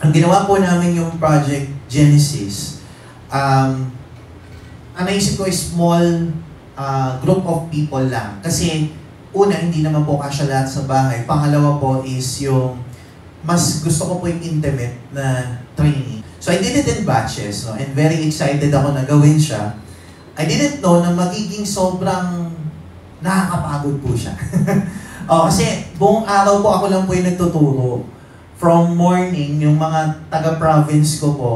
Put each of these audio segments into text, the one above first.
Ang ginawa po namin yung Project Genesis, ang naisip ko is small group of people lang. Kasi una, hindi naman po kasya lahat sa bahay. Pangalawa po is yung mas gusto ko po yung intimate na training. So I did it in batches, no? And very excited ako na gawin siya. I didn't know na magiging sobrang nakakapagod po siya. Kasi buong araw po ako lang po yung nagtuturo. From morning, yung mga taga-province ko po,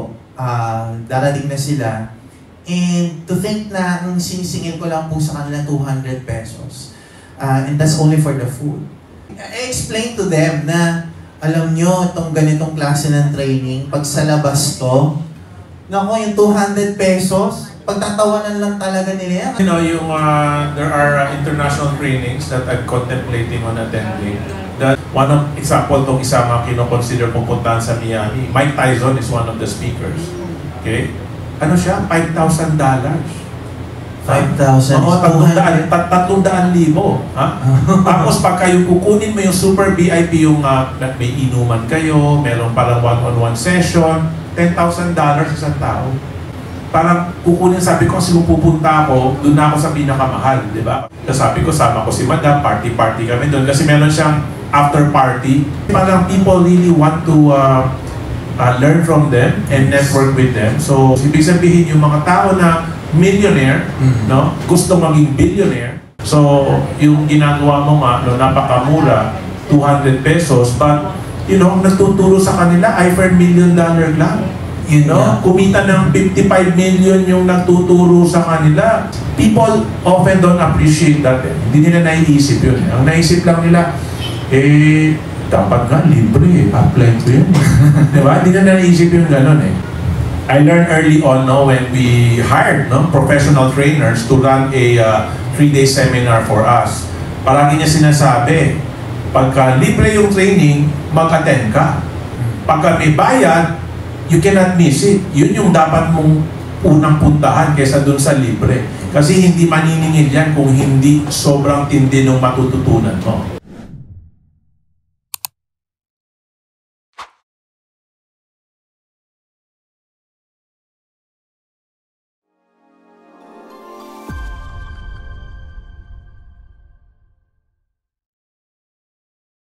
darating na sila. And to think na ang sinisingil ko lang po sa kanila 200 pesos. And that's only for the food. I explained to them na, alam nyo, itong ganitong klase ng training, pag sa labas to, naku, yung 200 pesos, pagtatawanan lang talaga nila yan. You know, there are international trainings that I'm contemplating on attending. That one of example tong isa mga kino-consider pupuntahan sa Miami. Mike Tyson is one of the speakers. Okay? Ano siya? $5,000. 5,000. Oo, 300,000. Ha? Tapos pagka yung kukunin mo yung super VIP, yung may inuman kayo, meron parang one-on-one session, $10,000 isang tao. Parang kukunin, sabi ko, kasi kung pupunta ako, doon na ako sa pinakamahal, di ba? Sabi ko, sama ko si Madam, party-party kami doon. Kasi meron siyang after party. Parang people really want to learn from them and network with them. So, ibig sabihin yung mga tao na millionaire, no, gusto maging billionaire. So, yung ginagawa mo nga, no, napakamura, 200 pesos, but, you know, nagtuturo sa kanila, I for $1 million lang. You know, kumita ng 55 million yung nagtuturo sa kanila. People often don't appreciate that. Hindi nila naiisip yun. Ang naisip lang nila, dapat nga libre, apply ko yun. Diba? Hindi nila naiisip yung gano'n eh. I learned early on, no, when we hired, no, professional trainers to run a 3-day seminar for us. Palagi niya sinasabi, pagka libre yung training, mag-attend ka. Pagka may bayad, you cannot miss it. Yun yung dapat mong unang puntahan kaysa dun sa libre. Kasi hindi maniningil yan kung hindi sobrang tindi ng matututunan mo.